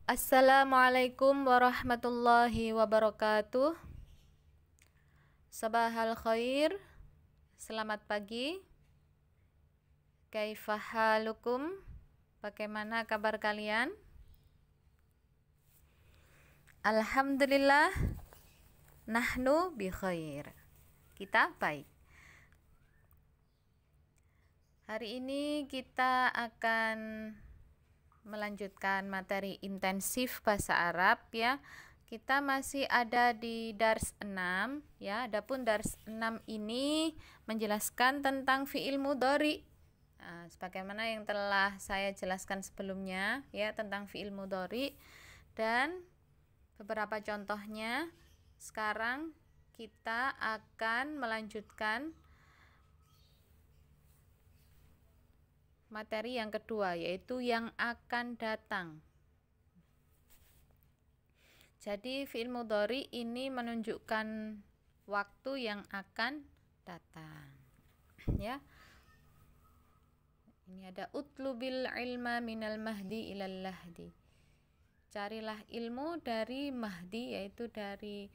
Assalamualaikum warahmatullahi wabarakatuh. Sabahal khair. Selamat pagi. Kaifa halukum? Bagaimana kabar kalian? Alhamdulillah. Nahnu bi khair. Kita baik. Hari ini kita akan melanjutkan materi intensif bahasa Arab ya. Kita masih ada di dars 6 ya. Adapun dars 6 ini menjelaskan tentang fiil mudhari. Nah, sebagaimana yang telah saya jelaskan sebelumnya ya tentang fiil mudhari dan beberapa contohnya. Sekarang kita akan melanjutkan materi yang kedua, yaitu yang akan datang. Jadi fi'il mudhari ini menunjukkan waktu yang akan datang. Ya. Ini ada utlubil ilma minal mahdi ilal lahdi. Carilah ilmu dari mahdi, yaitu dari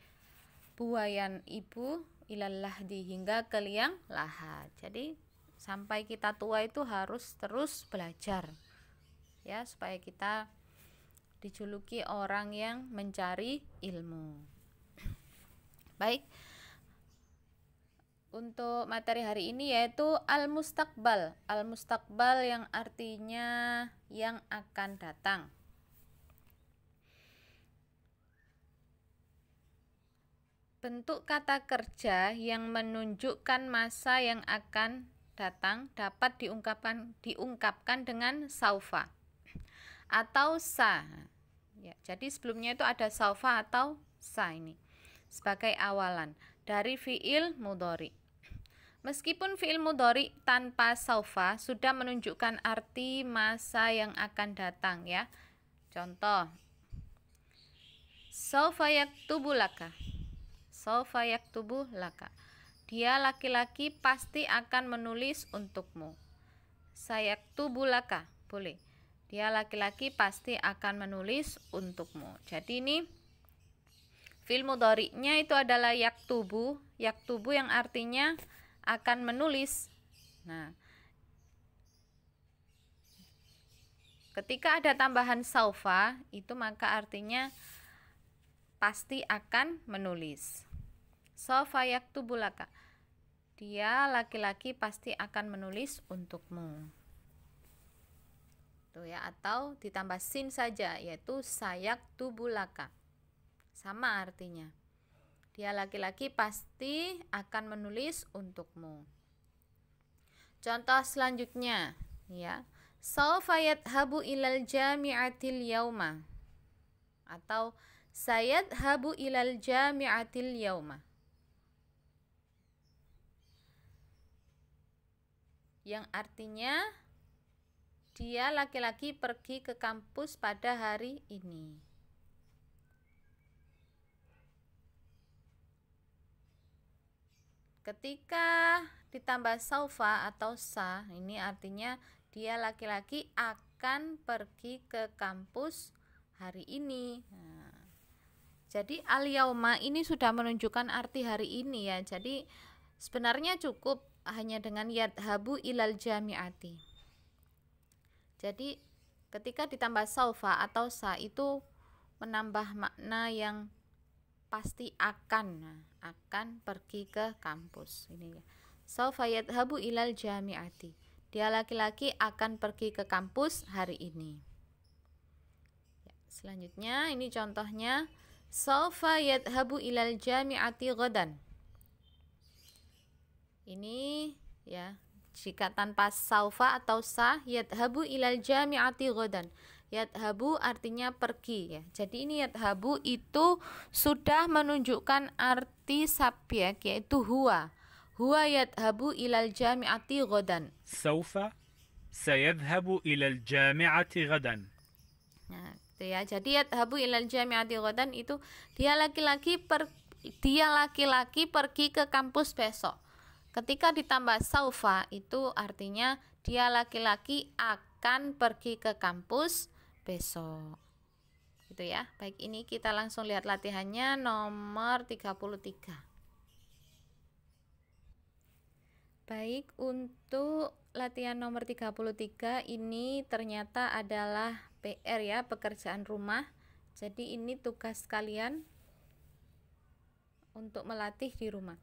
buayan ibu, ilal lahdi, hingga ke liang lahat. Jadi sampai kita tua itu harus terus belajar ya, supaya kita dijuluki orang yang mencari ilmu. Baik, untuk materi hari ini yaitu al-mustaqbal. Al-mustaqbal yang artinya yang akan datang. Bentuk kata kerja yang menunjukkan masa yang akan datang dapat diungkapkan dengan saufa atau sa. Ya, jadi sebelumnya itu ada saufa atau sa ini sebagai awalan dari fiil mudhari. Meskipun fiil mudhari tanpa saufa sudah menunjukkan arti masa yang akan datang ya. Contoh, saufa yaktubu laka. Saufa yaktubu laka. Dia laki-laki pasti akan menulis untukmu. Sayaktubu laka, boleh. Dia laki-laki pasti akan menulis untukmu. Jadi ini fi'il mudhari'nya itu adalah yaktubu. Yaktubu yang artinya akan menulis. Nah, ketika ada tambahan saufa, itu maka artinya pasti akan menulis. Saufa yaktubu laka. Dia laki-laki pasti akan menulis untukmu. Tuh ya, atau ditambah sin saja, yaitu sayaktubu laka. Sama artinya. Dia laki-laki pasti akan menulis untukmu. Contoh selanjutnya ya. Saufa yadhabu ilal jami'atil yauma. Atau sayadhabu ilal jami'atil yauma. Yang artinya dia laki-laki pergi ke kampus pada hari ini. Ketika ditambah saufa atau sa, ini artinya dia laki-laki akan pergi ke kampus hari ini. Nah, jadi al-yauma ini sudah menunjukkan arti hari ini ya. Jadi sebenarnya cukup hanya dengan yadhabu ilal jami'ati. Jadi ketika ditambah saufa atau sa itu menambah makna yang pasti akan pergi ke kampus. Ini ya. Saufa yadhabu ilal jami'ati. Dia laki-laki akan pergi ke kampus hari ini. Ya, selanjutnya ini contohnya saufa yadhabu ilal jami'ati ghadan. Ini ya, jika tanpa saufa atau sa, yadhabu ilal jami'ati ghadan. Yadhabu artinya pergi ya. Jadi ini yadhabu itu sudah menunjukkan arti subjek, yaitu huwa. Huwa yadhabu ilal jami'ati ghadan. Saufa sayadhabu ilal jami'ati ghadan. Nah, itu ya. Jadi yadhabu ilal jami'ati ghadan itu dia laki-laki pergi ke kampus besok. Ketika ditambah saufa itu artinya dia laki-laki akan pergi ke kampus besok. Gitu ya. Baik, ini kita langsung lihat latihannya nomor 33. Baik, untuk latihan nomor 33 ini ternyata adalah PR ya, pekerjaan rumah. Jadi ini tugas kalian untuk melatih di rumah.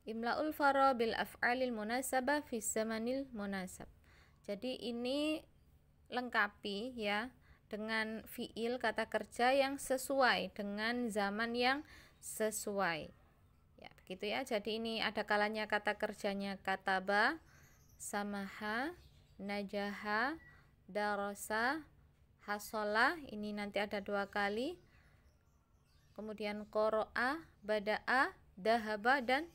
Imla'ul fara bil af'alil munasabah fi zamanil munasab. Jadi ini lengkapi ya dengan fiil kata kerja yang sesuai dengan zaman yang sesuai. Ya, begitu ya. Jadi ini ada kalanya kata kerjanya kataba, samaha, najaha, darasa, hasola. Ini nanti ada 2 kali. Kemudian qoro'a, bada'a, dahaba, dan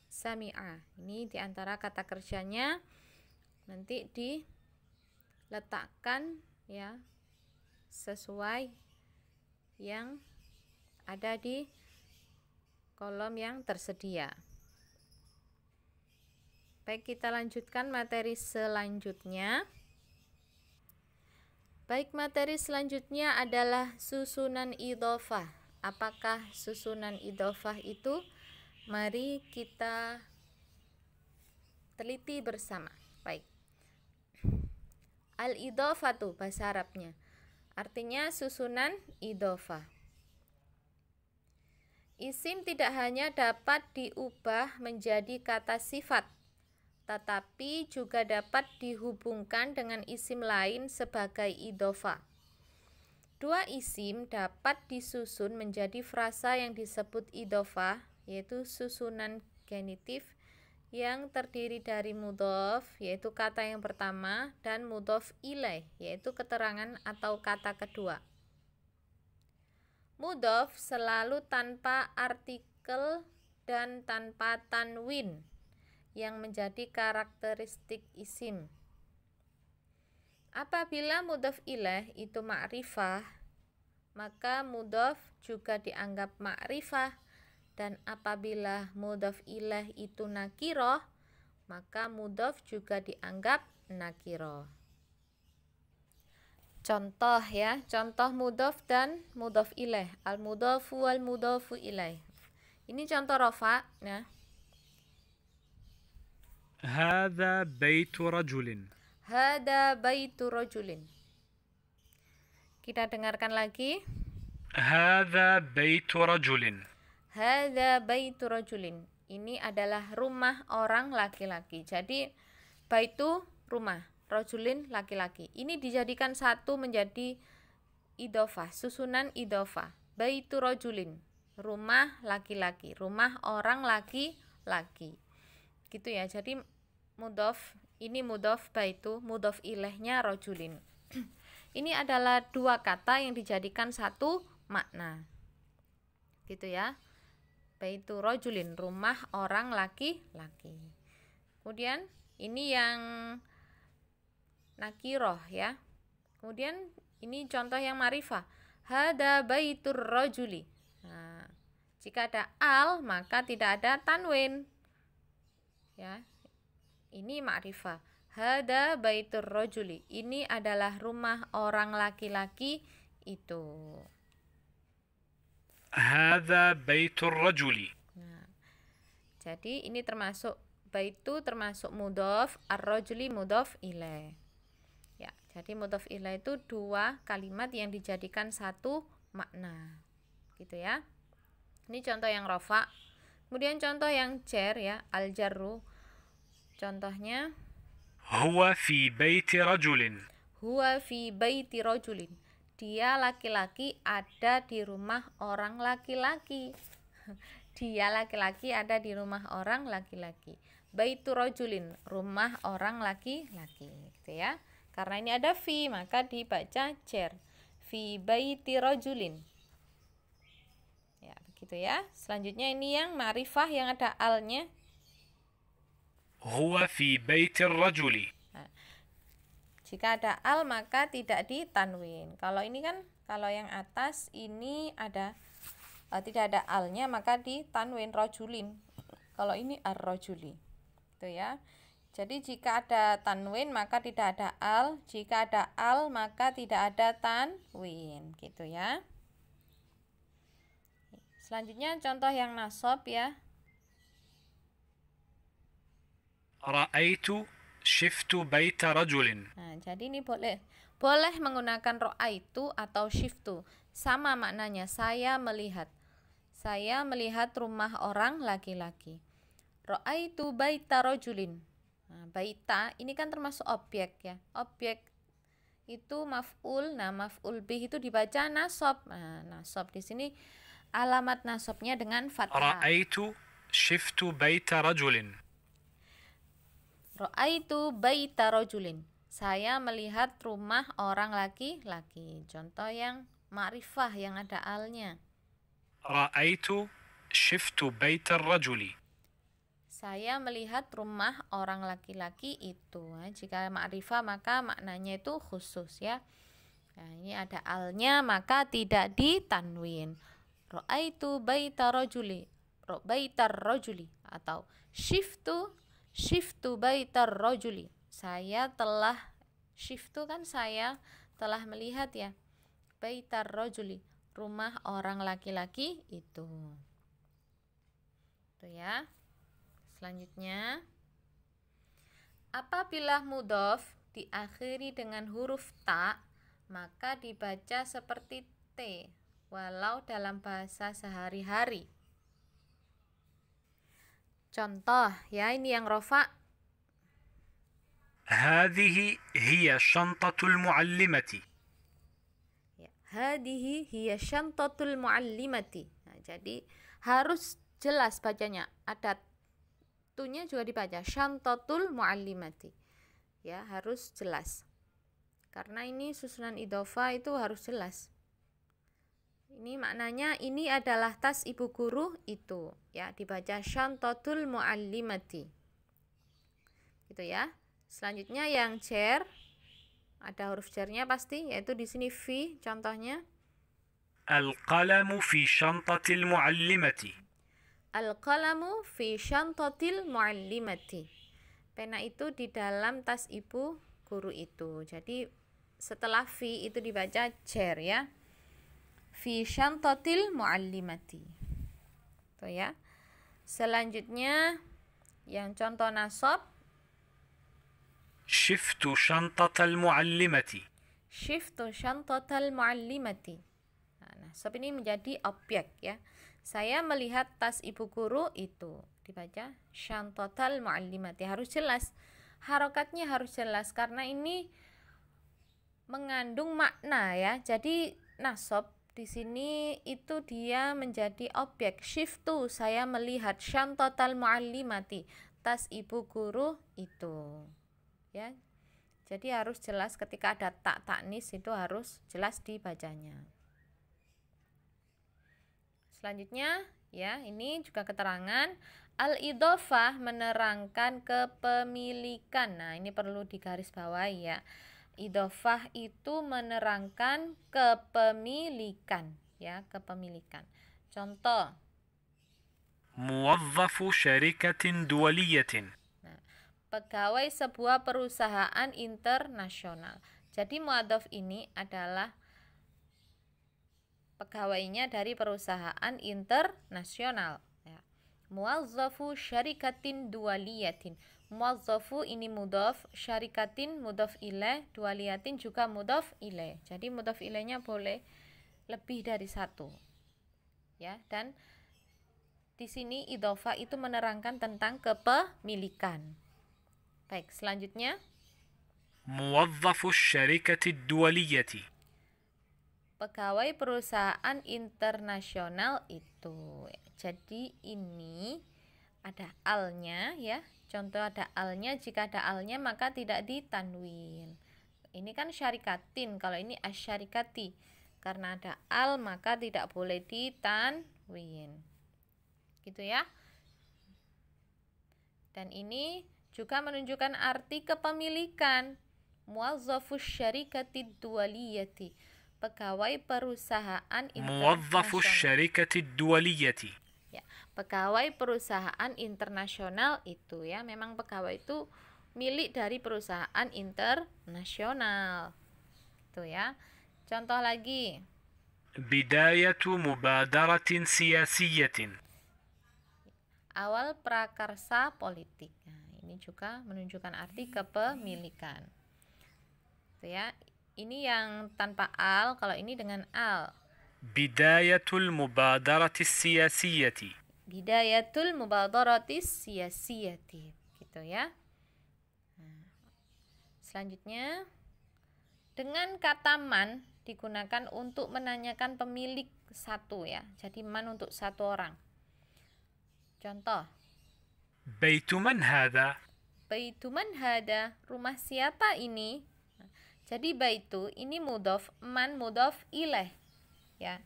sami'a. Ini diantara kata kerjanya nanti diletakkan ya sesuai yang ada di kolom yang tersedia. Baik, kita lanjutkan materi selanjutnya. Baik, materi selanjutnya adalah susunan idhofah. Apakah susunan idhofah itu? Mari kita teliti bersama. Baik. Al-idhofatu bahasa Arabnya. Artinya susunan idhofah. Isim tidak hanya dapat diubah menjadi kata sifat, tetapi juga dapat dihubungkan dengan isim lain sebagai idhofah. 2 isim dapat disusun menjadi frasa yang disebut idhofah, yaitu susunan genitif yang terdiri dari mudhof, yaitu kata yang pertama, dan mudhof ilaih, yaitu keterangan atau kata kedua. Mudhof selalu tanpa artikel dan tanpa tanwin yang menjadi karakteristik isim. Apabila mudhof ilaih itu ma'rifah, maka mudhof juga dianggap ma'rifah, dan apabila mudhof ilaih itu nakiroh, maka mudhof juga dianggap nakiroh. Contoh ya, contoh mudhof dan mudhof ilaih. Al-mudhofu wal mudhofu ilaih. Ini contoh rofa ya. هذا بيت رجل. Hada baitu rajulin. Kita dengarkan lagi. هذا بيت رجل. Hada baitu rajulin. Ini adalah rumah orang laki-laki. Jadi baitu rumah, rajulin laki-laki. Ini dijadikan satu menjadi idhofah, susunan idhofah. Baitu rajulin, rumah laki-laki, rumah orang laki-laki. Gitu ya. Jadi mudhof, ini mudhof baitu, mudhof ilaihnya rajulin. Ini adalah 2 kata yang dijadikan satu makna. Gitu ya. Baitu rajulin, rumah orang laki-laki. Kemudian ini yang nakiroh ya. Kemudian ini contoh yang ma'rifah. Hada baitur rajuli. Nah, jika ada al maka tidak ada tanwin. Ya. Ini ma'rifah. Hada baitur rajuli. Ini adalah rumah orang laki-laki itu. هذا بيت الرجل. Nah, jadi ini termasuk baitu termasuk mudhof, ar-rajuli mudhof ilaih. Ya, jadi mudhof ilaih itu 2 kalimat yang dijadikan satu makna. Gitu ya. Ini contoh yang rofa. Kemudian contoh yang jar ya, al-jarru. Contohnya هو في بيت رجل. huwa fi baiti rajulin. Dia laki-laki ada di rumah orang laki-laki. Dia laki-laki ada di rumah orang laki-laki. Baitu rajulin, rumah orang laki-laki, gitu ya. Karena ini ada fi, maka dibaca jar. Fi baiti rajulin. Ya, begitu ya. Selanjutnya ini yang ma'rifah yang ada alnya. هو في بيت الرجل. Jika ada al maka tidak ditanwin. Kalau ini kan, kalau yang atas ini ada tidak ada alnya maka ditanwin rajulin. Kalau ini ar-rajuli. Itu ya. Jadi jika ada tanwin maka tidak ada al, jika ada al maka tidak ada tanwin, gitu ya. Selanjutnya contoh yang nasab ya. رأيت شفت بيت رجل. Nah, jadi ini boleh menggunakan ra'aitu atau shiftu. Sama maknanya, saya melihat. Saya melihat rumah orang laki-laki. Ra'aitu baita rajulin. Nah, baita ini kan termasuk objek ya. Objek itu maf'ul. Nah, maf'ul bih itu dibaca nasab. Nah, nasab di sini alamat nasabnya dengan fathah. رأيت شفت بيت رجل. Ra'aitu baita rajulin. Saya melihat rumah orang laki-laki. Contoh yang ma'rifah yang ada alnya. رأيت شفت بيت الرجل. Saya melihat rumah orang laki-laki itu. Nah, jika ma'rifah maka maknanya itu khusus ya. Nah, ini ada alnya maka tidak ditanwin. Ra'aitu baita rajuli. Baitar rajuli atau shiftu baitar rajuli. Saya telah shiftu kan saya telah melihat ya. Baitar rajuli, rumah orang laki-laki itu. Itu ya. Selanjutnya, apabila mudhof diakhiri dengan huruf ta, maka dibaca seperti t, walau dalam bahasa sehari-hari. Contoh, ya ini yang rofa. هذه هي شنطة المعلمة. Ya, hadihi hiya syantatul muallimati. Nah, jadi harus jelas bacanya. Ada tunya juga dibaca syantatul muallimati. Ya, harus jelas. Karena ini susunan idhofa itu harus jelas. Ini maknanya ini adalah tas ibu guru itu. Ya, dibaca syantatul muallimati. Gitu ya. Selanjutnya yang jar, ada huruf jarnya pasti, yaitu di sini fi contohnya. القلم في شنطة المعلمة. Al-qalamu fi syantatil muallimati. Pena itu di dalam tas ibu guru itu. Jadi setelah fi itu dibaca jar ya. Fi syantatil muallimati. Tuh ya. Selanjutnya yang contoh nasab. شفت شنطة المعلمة. Shiftu syantatal muallimati. Nah, nasab ini menjadi objek ya. Saya melihat tas ibu guru itu. Dibaca syantatal muallimati. Harus jelas. Harokatnya harus jelas karena ini mengandung makna ya. Jadi nasab di sini itu dia menjadi objek. Shiftu, saya melihat syantatal muallimati. Tas ibu guru itu. Ya. Jadi harus jelas ketika ada tak taknis itu harus jelas dibacanya. Selanjutnya ya, ini juga keterangan al-idhofah menerangkan kepemilikan. Nah, ini perlu digarisbawahi ya. Idhofah itu menerangkan kepemilikan ya, kepemilikan. Contoh موظف شركة دولية. pegawai sebuah perusahaan internasional. Jadi muadhaf ini adalah pegawainya dari perusahaan internasional ya. Muwazzafu syarikatin duwaliyatin. Muwazzafu ini mudhaf, syarikatin mudhaf ilaih, duwaliyatin juga mudhaf ilaih. Jadi mudhaf ilaihnya boleh lebih dari satu. Ya, dan di sini idhofah itu menerangkan tentang kepemilikan. Baik, selanjutnya موظف الشركة الدولية. pegawai perusahaan internasional itu. Jadi ini ada alnya ya. Contoh ada alnya, jika ada alnya maka tidak ditanwin. Ini kan syarikatin, kalau ini asyarikati. Karena ada al maka tidak boleh ditanwin. Gitu ya. Dan ini juga menunjukkan arti kepemilikan. Muwazzafus syarikati duwaliyati. Pegawai perusahaan موظف internasional. الشركة الدولية. Ya, pegawai perusahaan internasional itu ya, memang pegawai itu milik dari perusahaan internasional. Itu ya. Contoh lagi. بداية مبادرة سياسية. Awal prakarsa politik. Nah, ini juga menunjukkan arti kepemilikan. Itu ya. Ini yang tanpa al, kalau ini dengan al. بداية المبادرة السياسية. Bidayatul mubadaratis siyasiyati. Gitu ya. Nah, selanjutnya, dengan kata man digunakan untuk menanyakan pemilik satu ya. Jadi man untuk satu orang. Contoh. بيت من هذا؟ Baitu man hada, rumah siapa ini? Jadi baitu ini mudhof, man mudhof ilaih. Ya.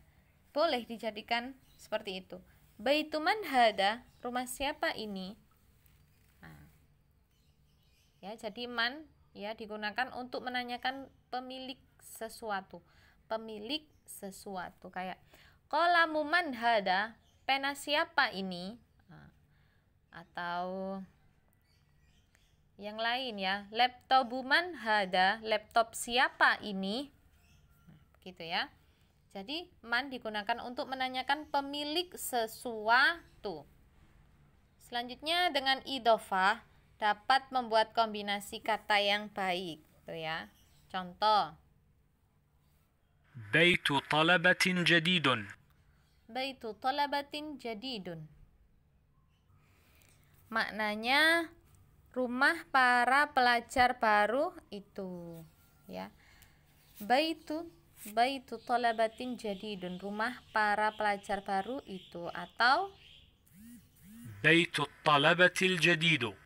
Boleh dijadikan seperti itu. Baitu man hada, rumah siapa ini? Nah. Ya, jadi man ya digunakan untuk menanyakan pemilik sesuatu. Pemilik sesuatu kayak qalamu man hada, pena siapa ini? Nah. Atau yang lain ya, laptopu man hada, laptop siapa ini? Nah, gitu ya. Jadi man digunakan untuk menanyakan pemilik sesuatu. Selanjutnya dengan idhofah dapat membuat kombinasi kata yang baik, tuh ya. Contoh. بيت طلبة جديد. Baitu talabatin jadidun. Maknanya rumah para pelajar baru itu, ya. Baitu talabatin jadidun, rumah para pelajar baru itu, atau بيت الطلبة الجديد.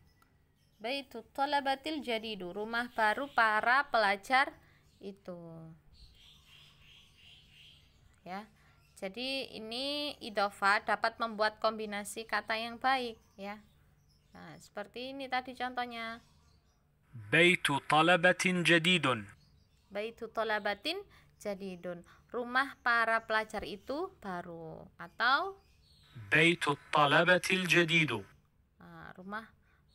Baitu talabatil jadidu, rumah baru para pelajar itu. Ya. Jadi ini idhofah dapat membuat kombinasi kata yang baik, ya. Nah, seperti ini tadi contohnya. بيت طلبة جديد. Baitu talabatin jadidun, rumah para pelajar itu baru, atau بيت الطلبة الجديد.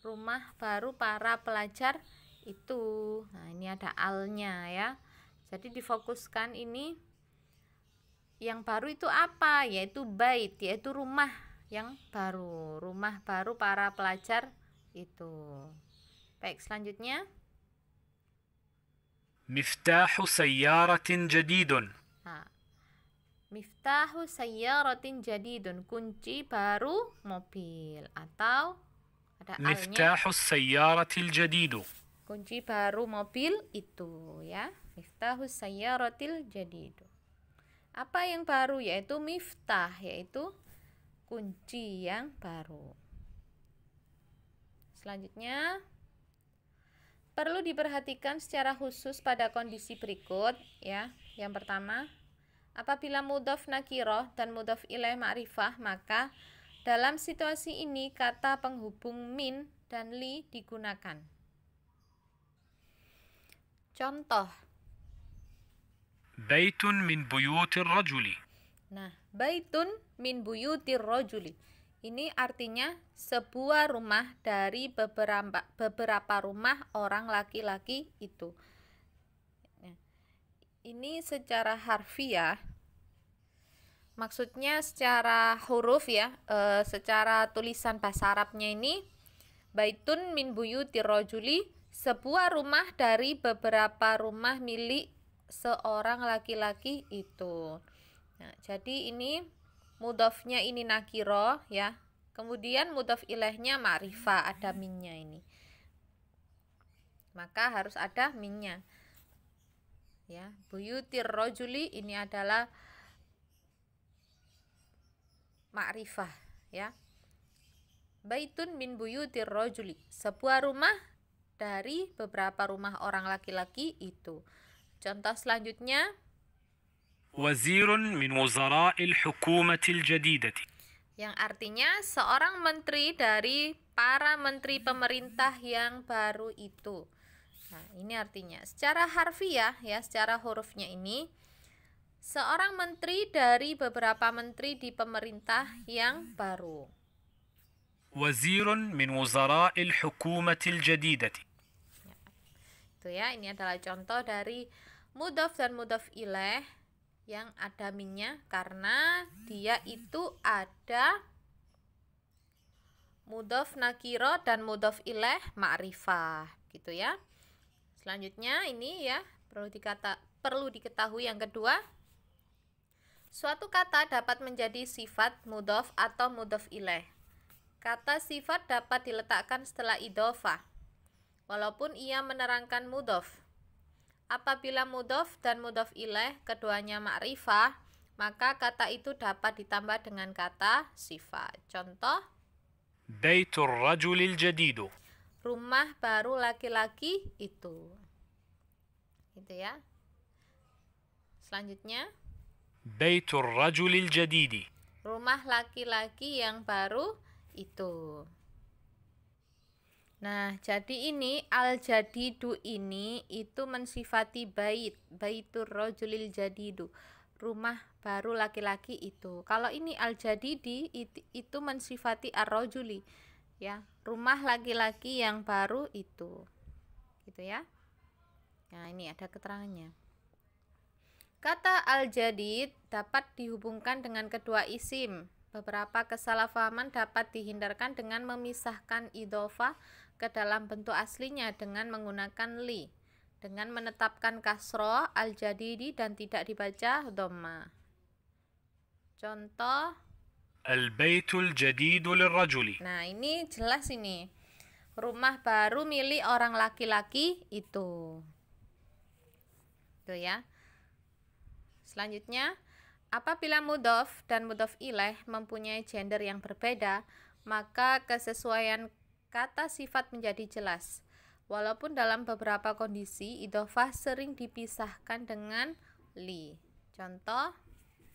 rumah baru para pelajar itu. Nah, ini ada alnya ya. Jadi difokuskan ini yang baru itu apa? Yaitu bait, yaitu rumah yang baru. Rumah baru para pelajar itu. Baik, selanjutnya. مفتاح سيارة جديد. Nah, miftahu sayyaratin jadidun, kunci baru mobil, atau ada alnya. مفتاح السيارة الجديد. Kunci baru mobil itu ya. Miftahu sayyaratil jadidu. Apa yang baru? Yaitu miftah, yaitu kunci yang baru. Selanjutnya, perlu diperhatikan secara khusus pada kondisi berikut ya. Yang pertama, apabila mudhof nakiroh dan mudhof ilaih ma'rifah, maka dalam situasi ini kata penghubung min dan li digunakan. Contoh. بيت من بيوت الرجل. Nah, baitun min buyutir rajuli. Ini artinya sebuah rumah dari beberapa rumah orang laki-laki itu. Ini secara harfiah, maksudnya secara huruf ya, secara tulisan bahasa Arabnya ini baitun min buyutir rajuli, sebuah rumah dari beberapa rumah milik seorang laki-laki itu. Nah, jadi ini mudhofnya ini nakiro ya. Kemudian mudhof ilaihnya ma'rifah, ada minnya ini. Maka harus ada minnya. Ya, buyutir rajuli ini adalah ma'rifah ya. Baitun min buyutir rajuli, sebuah rumah dari beberapa rumah orang laki-laki itu. Contoh selanjutnya, وزير من وزراء الحكومة الجديدة. yang artinya seorang menteri dari para menteri pemerintah yang baru itu. Nah, ini artinya secara harfiah ya, secara hurufnya ini seorang menteri dari beberapa menteri di pemerintah yang baru. وزير من وزراء الحكومة الجديدة. Gitu ya. Ini adalah contoh dari mudhof dan mudhof ilaih yang ada minnya karena dia itu ada mudhof nakiro dan mudhof ilaih ma'rifah gitu ya. Selanjutnya ini ya perlu diketahui yang kedua. Suatu kata dapat menjadi sifat mudhof atau mudhof ilaih. Kata sifat dapat diletakkan setelah idhofah walaupun ia menerangkan mudhof. Apabila mudhof dan mudhof ilaih keduanya ma'rifah, maka kata itu dapat ditambah dengan kata sifat. Contoh, بيت الرجل الجديد. rumah baru laki-laki itu. Gitu ya. Selanjutnya, بيت الرجل الجديد. rumah laki-laki yang baru itu. Nah, jadi ini al-jadidu ini itu mensifati baitur rajulil jadidu, rumah baru laki-laki itu. Kalau ini al-jadidi itu mensifati ar-rajuli, ya, rumah laki-laki yang baru itu. Gitu ya. Nah, ini ada keterangannya. Kata al-jadid dapat dihubungkan dengan kedua isim. Beberapa kesalahpahaman dapat dihindarkan dengan memisahkan idhofah ke dalam bentuk aslinya dengan menggunakan li, dengan menetapkan kasroh al-jadidi dan tidak dibaca dhamma. Contoh, البيت الجديد للرجل. nah ini jelas ini. Rumah baru milik orang laki-laki itu. Itu ya. Selanjutnya, apabila mudhof dan mudhof ilaih mempunyai gender yang berbeda, maka kesesuaian kata sifat menjadi jelas. Walaupun dalam beberapa kondisi, idhofah sering dipisahkan dengan li. Contoh,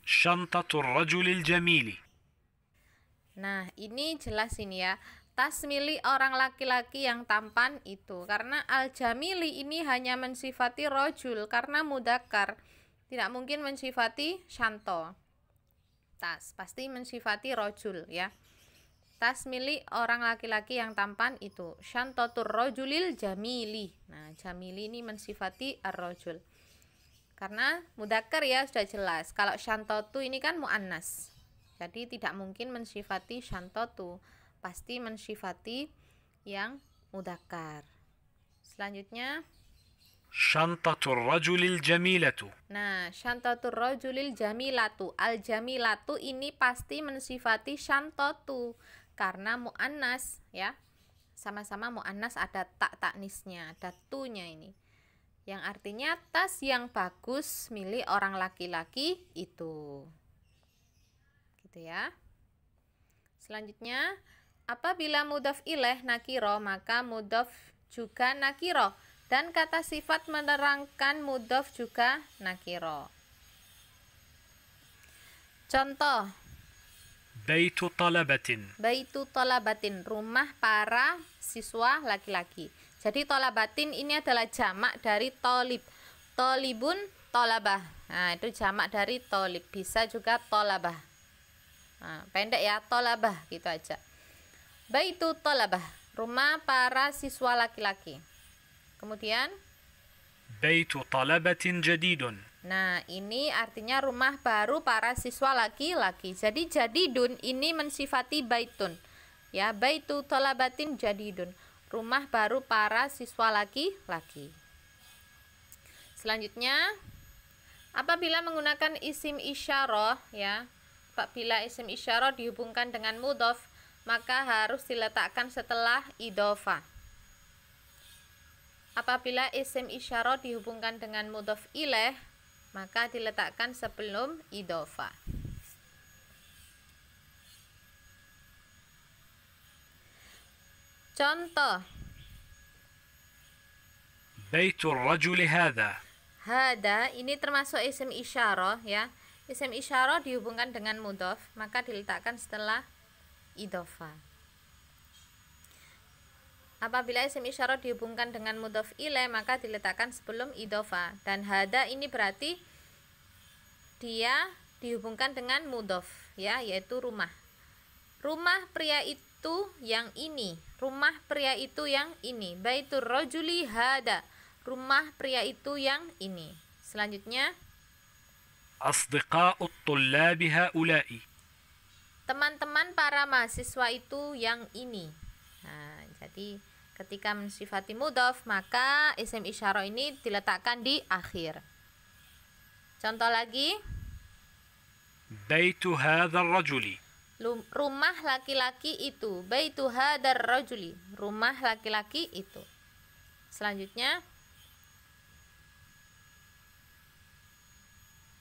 شنطة الرجل الجميل. nah ini jelas ini ya. Tas milik orang laki-laki yang tampan itu. Karena al-jamili ini hanya mensifati rojul karena mudzakkar. Tidak mungkin mensifati shanto. Tas pasti mensifati rojul ya. Tas milik orang laki-laki yang tampan itu. Shantotur rojulil jamili. Nah, jamili ini mensifati ar-rojul. Karena mudzakkar ya sudah jelas. Kalau shantotu ini kan mu'annas. Jadi tidak mungkin mensifati shantotu. Pasti mensifati yang mudzakkar. Selanjutnya, شنطة الرجل الجميلة. nah, shantatur rajulil jamilatu. Al-jamilatu ini pasti mensifati shantotu karena mu'annas ya. Sama-sama mu'annas ada tak taknisnya, ada tunya ini. Yang artinya tas yang bagus milik orang laki-laki itu. Gitu ya. Selanjutnya, apabila mudhof ilaih nakiro, maka mudhof juga nakiro. Dan kata sifat menerangkan mudhof juga nakiro. Contoh, بيت طلبة. baitu tolabatin, rumah para siswa laki-laki. Jadi tolabatin ini adalah jamak dari tolib. Tolibun tolabah. Nah, itu jamak dari tolib. Bisa juga tolabah. Nah, pendek ya, tolabah gitu aja. Baitu tolabah, rumah para siswa laki-laki. Kemudian, بيت طلبة جديد. nah ini artinya rumah baru para siswa laki-laki. Jadi jadidun ini mensifati baitun. Ya, baitu tolabatin jadidun, rumah baru para siswa laki-laki. Selanjutnya, apabila menggunakan isim isyarah ya, apabila isim isyarah dihubungkan dengan mudhof, maka harus diletakkan setelah idhofah. Apabila isim isyarah dihubungkan dengan mudhof ilaih, maka diletakkan sebelum idhofah. Contoh, بيت الرجل هذا. hada ini termasuk isim isyarah ya. Isim isyarah dihubungkan dengan mudhof, maka diletakkan setelah idhofah. Apabila isim isyarah dihubungkan dengan mudhof ilaih, maka diletakkan sebelum idhofah. Dan hada ini berarti dia dihubungkan dengan mudhof ya, yaitu rumah. Rumah pria itu yang ini. Rumah pria itu yang ini. Baitur rajuli hada. rumah pria itu yang ini. Selanjutnya, أصدقاء الطلاب هؤلاء. teman-teman para mahasiswa itu yang ini. Nah, jadi ketika mensifati mudhof, maka isim isyarah ini diletakkan di akhir. Contoh lagi, بيت هذا الرجل. rumah laki-laki itu. Baitu hadzal rajuli, rumah laki-laki itu. Selanjutnya,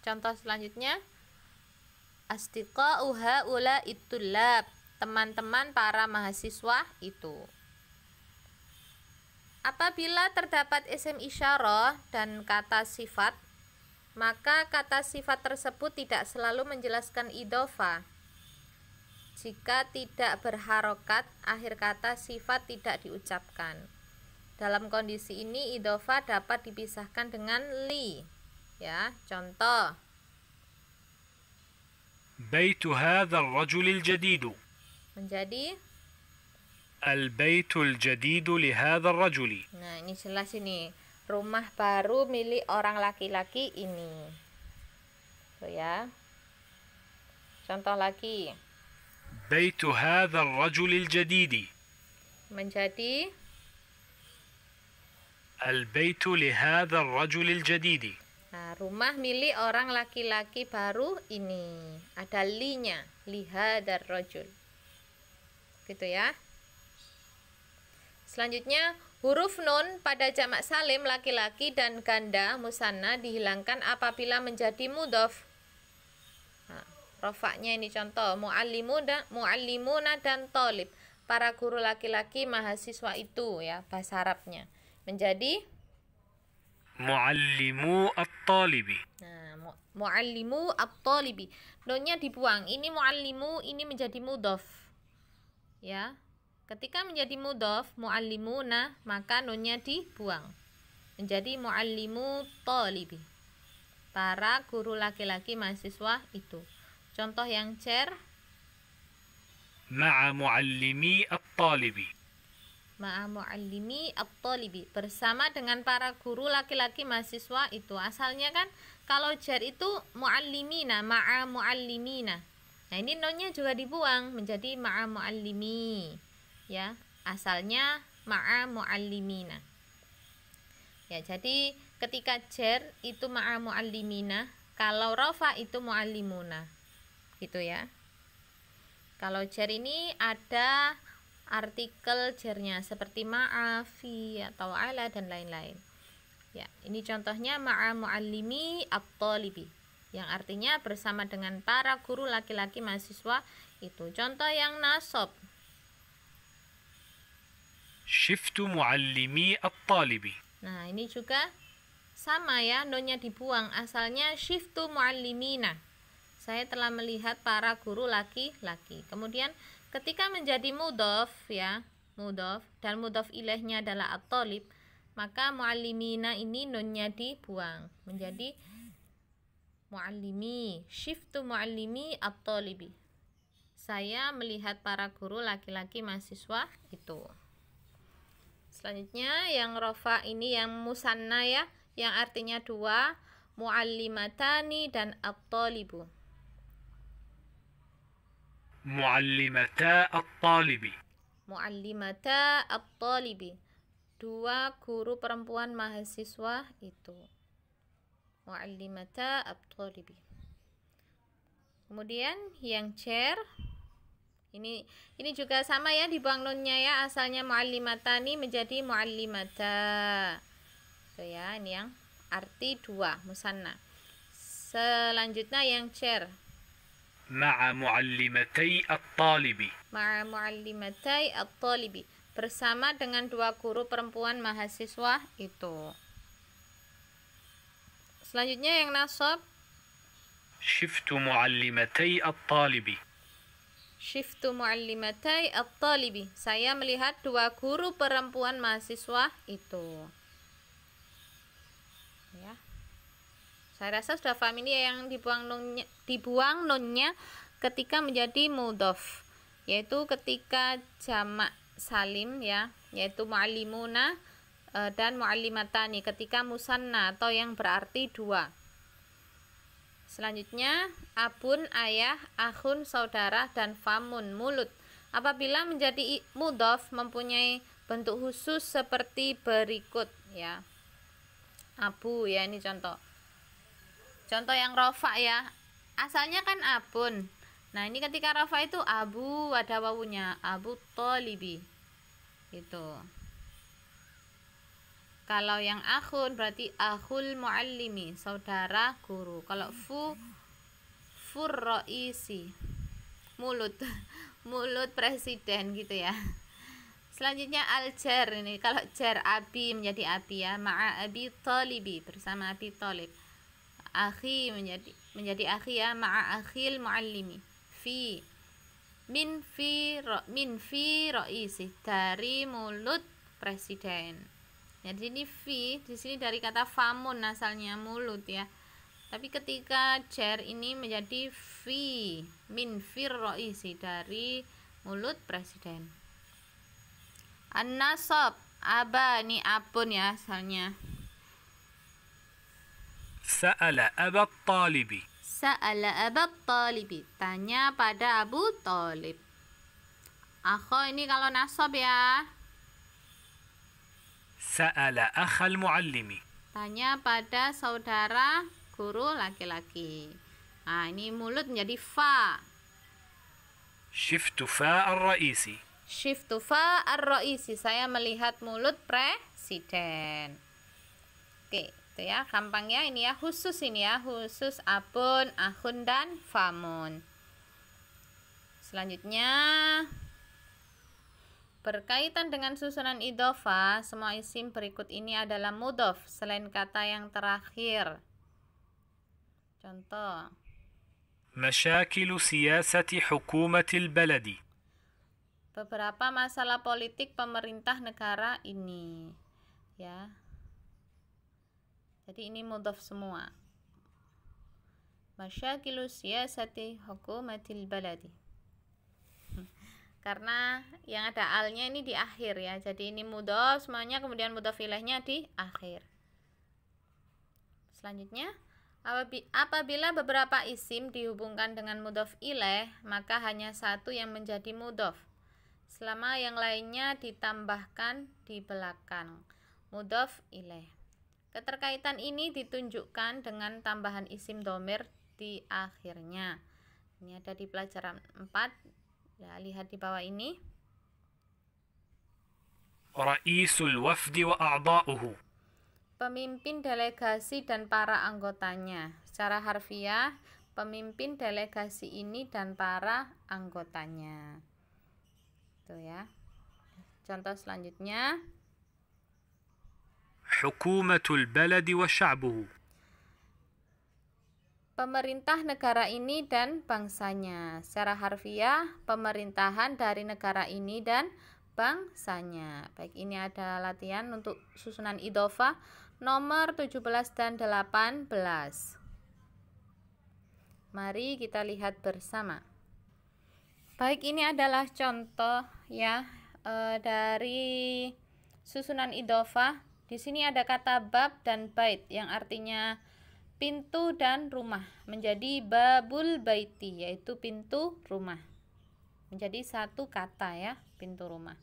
contoh selanjutnya, asdiqa'u haula'i tullab, teman-teman para mahasiswa itu. Apabila terdapat isim isyarah dan kata sifat, maka kata sifat tersebut tidak selalu menjelaskan idhofah. Jika tidak berharokat, akhir kata sifat tidak diucapkan. Dalam kondisi ini, idhofah dapat dipisahkan dengan li. Ya, contoh. بيت هذا الرجل الجديد. Menjadi, البيت الجديد لهذا الرجل. nah ini jelas ini. Rumah baru milik orang laki-laki ini. Tuh ya. Contoh lagi. بيت هذا الرجل الجديد. Menjadi, البيت لهذا الرجل الجديد. nah, rumah milik orang laki-laki baru ini. Ada li-nya, lihadar rajul. Gitu ya. Selanjutnya, huruf nun pada jamak salim laki-laki dan ganda musanna dihilangkan apabila menjadi mudhof. Nah, rofaknya ini contoh, muallimuna dan tolib, para guru laki-laki mahasiswa itu ya, bahasa Arabnya. Menjadi, معلمو الطالب. nah, muallimu at-talibi. Nunnya dibuang. Ini muallimu, ini menjadi mudhof. Ya. Ketika menjadi mudhof, muallimuna, maka nunnya dibuang. Menjadi muallimu talibi, para guru laki-laki mahasiswa itu. Contoh yang cer, مع معلمي الطالب. ma'a muallimi at-talibi, bersama dengan para guru laki-laki mahasiswa itu. Asalnya kan kalau jar itu muallimina, ma'a muallimina. Nah, ini nunnya juga dibuang menjadi ma'a muallimi. Ya, asalnya ma'a muallimina. Ya, jadi ketika jar itu ma'a muallimina, kalau rafa itu muallimuna. Gitu ya. Kalau jar ini ada artikel jarnya seperti ma'a, fi atau ala dan lain-lain. Ya, ini contohnya ma'a muallimi at-talibi, yang artinya bersama dengan para guru laki-laki mahasiswa itu. Contoh yang nasab, شفت معلمي الطالب. nah ini juga sama ya, nunnya dibuang. Asalnya shiftu muallimina, saya telah melihat para guru laki-laki. Kemudian ketika menjadi mudhof ya, mudhof dan mudhof ilaihnya adalah at-talib, maka muallimina ini nunnya dibuang menjadi muallimi. Shiftu muallimi at-talibi, saya melihat para guru laki-laki mahasiswa itu. Selanjutnya yang rofa ini yang musanna ya, yang artinya dua, muallimatani dan at-talibu. معلمتا الطالب. Muallimata at-talibi, dua guru perempuan mahasiswa itu. Muallimata at-talibi. Kemudian yang cer ini juga sama ya, dibuang nunnya ya, asalnya muallimatani menjadi muallimata. Tuh ya, ini yang arti dua, musanna. Selanjutnya yang cer, مع معلمتي الطالب. ma'a muallimatai at-talibi, bersama dengan dua guru perempuan mahasiswa itu. Selanjutnya yang nasab, شفت معلمتي الطالب. shiftu muallimatai at-talibi, saya melihat dua guru perempuan mahasiswa itu. Ya. Saya rasa sudah paham ini ya, yang dibuang nunnya ketika menjadi mudhof, yaitu ketika jamak salim ya, yaitu muallimuna, dan muallimatani ketika musanna atau yang berarti dua. Selanjutnya abun ayah, akhun saudara, dan famun mulut. Apabila menjadi mudhof mempunyai bentuk khusus seperti berikut ya. Abu ya, ini contoh. Contoh yang rofa ya. Asalnya kan abun. Nah, ini ketika rofa itu abu, ada wawunya, abu tolibi. Gitu. Kalau yang akhun berarti akhul muallimi, saudara guru. Kalau furroisi, mulut mulut presiden gitu ya. Selanjutnya al-jar, ini kalau jar abi menjadi abi ya, ma'a abi talibi, bersama abi talib. Akhi menjadi akhi ya, ma'a akhil muallimi. Fi min fi raisi, dari mulut presiden. Jadi ini fi di sini dari kata famun, asalnya mulut ya. Tapi ketika jar ini menjadi fi min fir raisi, dari mulut presiden. An-nasab, aba ini abun ya asalnya. سأل أبا الطالب. Sa'ala Abu Talibi, tanya pada Abu Talib. Akho ini kalau nasab ya. سأل أخ المعلم. Tanya pada saudara guru laki-laki. Nah, ini mulut menjadi fa. شفت فاء الرئيس. Shiftu fa ar-raisi, saya melihat mulut presiden. Oke, itu ya, gampang ya, ini ya, khusus ini ya, khusus abun, akhun, dan famun. Selanjutnya, berkaitan dengan susunan idhofah, semua isim berikut ini adalah mudhof selain kata yang terakhir. Contoh. مشاكل سياسة حكومة البلد. Beberapa masalah politik pemerintah negara ini. Ya. Jadi ini mudhof semua. Masyakilu siyasati hukumatil baladi. Karena yang ada alnya ini di akhir ya. Jadi ini mudhof semuanya, kemudian mudhof ilaihnya di akhir. Selanjutnya, apabila beberapa isim dihubungkan dengan mudhof ilaih, maka hanya satu yang menjadi mudhof, selama yang lainnya ditambahkan di belakang mudhof ilaih. Keterkaitan ini ditunjukkan dengan tambahan isim dhamir di akhirnya. Ini ada di pelajaran 4. Ya, lihat di bawah ini. رئيس الوفد وأعضاؤه. Pemimpin delegasi dan para anggotanya. Secara harfiah, pemimpin delegasi ini dan para anggotanya. Tuh ya. Contoh selanjutnya. حكومة البلد وشعبه. Pemerintah negara ini dan bangsanya. Secara harfiah, pemerintahan dari negara ini dan bangsanya. Baik, ini ada latihan untuk susunan idhofah nomor 17 dan 18. Mari kita lihat bersama. Baik, ini adalah contoh ya dari susunan idhofah. Di sini ada kata bab dan bait yang artinya pintu dan rumah, menjadi babul baiti, yaitu pintu rumah. Menjadi satu kata ya, pintu rumah.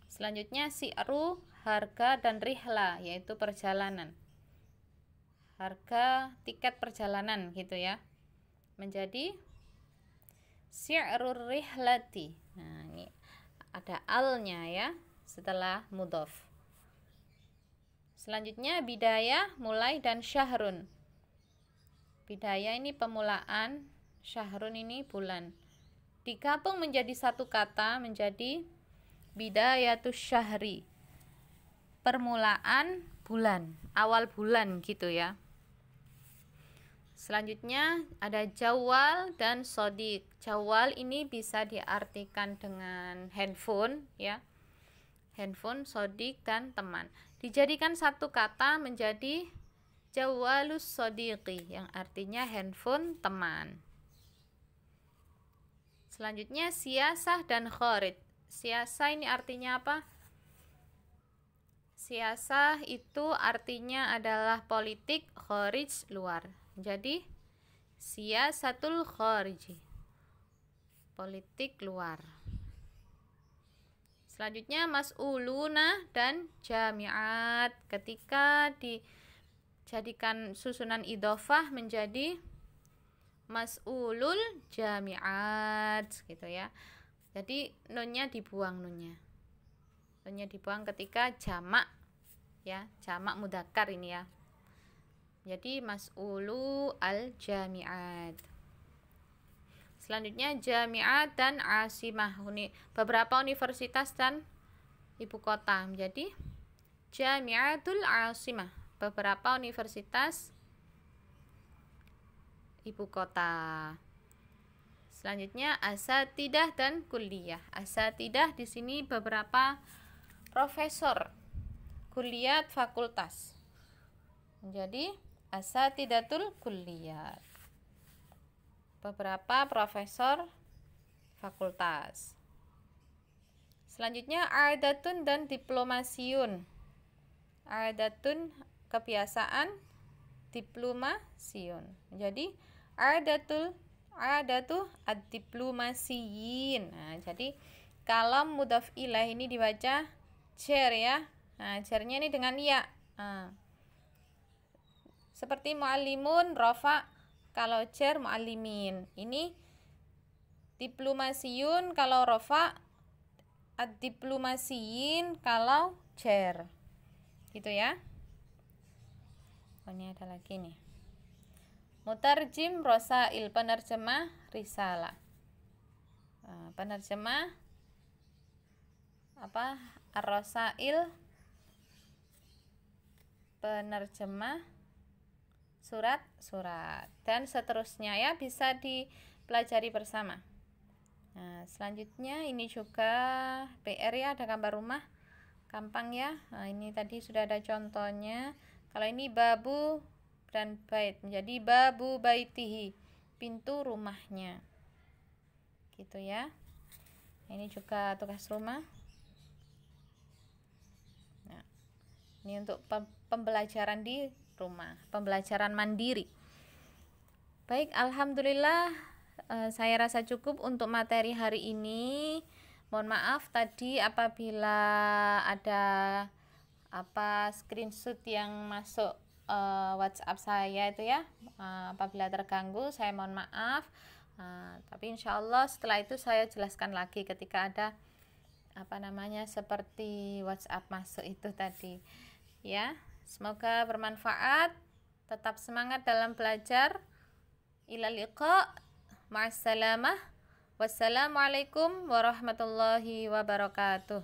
Selanjutnya si'ru, harga, dan rihla, yaitu perjalanan. Harga tiket perjalanan gitu ya. Menjadi si'rur rihlati. Nah, ini ada alnya ya setelah mudhof. Selanjutnya bidayah, mulai, dan syahrun. Bidayah ini pemulaan, syahrun ini bulan. Digabung menjadi satu kata menjadi bidayatus syahri. Permulaan bulan, awal bulan gitu ya. Selanjutnya ada jawal dan sodik. Jawal ini bisa diartikan dengan handphone ya. Handphone, sodik, dan teman. Dijadikan satu kata menjadi jawalus sodiqi, yang artinya handphone teman. Selanjutnya siasah dan khorid. Siasah ini artinya apa? Siasah itu artinya adalah politik, kharij luar. Jadi siyasatul khariji, politik luar. Selanjutnya mas'uluna dan jami'at. Ketika dijadikan susunan idhofah menjadi mas'ulul jami'at gitu ya. Jadi nunnya dibuang, nunnya dibuang ketika jamak ya, jamak mudzakkar ini ya. Jadi mas'ulu al jami'at. Selanjutnya jami'at dan asimah, beberapa universitas dan ibu kota. Jadi jami'atul asimah, beberapa universitas ibu kota. Selanjutnya asatidah dan kuliah. Asatidah di sini beberapa profesor, kuliah fakultas. Jadi asatidatul kuliah, beberapa profesor fakultas. Selanjutnya adatun dan diplomasiun. Adatun kebiasaan, diplomasiun. Jadi adatu ad-diplomasiyin. Nah, jadi kalau mudhaf ilaih ini dibaca jar ya. Nah, jarnya ini dengan ya. Nah, seperti muallimun rafa kalau jar muallimin. Ini diplomasiyun kalau rafa, ad-diplomasiyin kalau jar. Gitu ya. Oh, ini ada lagi nih. Mutarjim rosail, penerjemah risalah. Penerjemah apa? Ar-rosail, penerjemah surat-surat, dan seterusnya ya, bisa dipelajari bersama. Nah, selanjutnya ini juga PR ya, ada gambar rumah, gampang ya. Nah, ini tadi sudah ada contohnya. Kalau ini babu dan bait menjadi babu baitihi, pintu rumahnya. Gitu ya. Ini juga tugas rumah. Nah, ini untuk pembelajaran di rumah, pembelajaran mandiri. Baik, alhamdulillah saya rasa cukup untuk materi hari ini. Mohon maaf tadi apabila ada screenshot yang masuk WhatsApp saya itu ya, apabila terganggu saya mohon maaf. Tapi insya Allah setelah itu saya jelaskan lagi ketika ada seperti WhatsApp masuk itu tadi ya. Semoga bermanfaat, tetap semangat dalam belajar. Ila liqa, ma'assalamah, wassalamualaikum warahmatullahi wabarakatuh.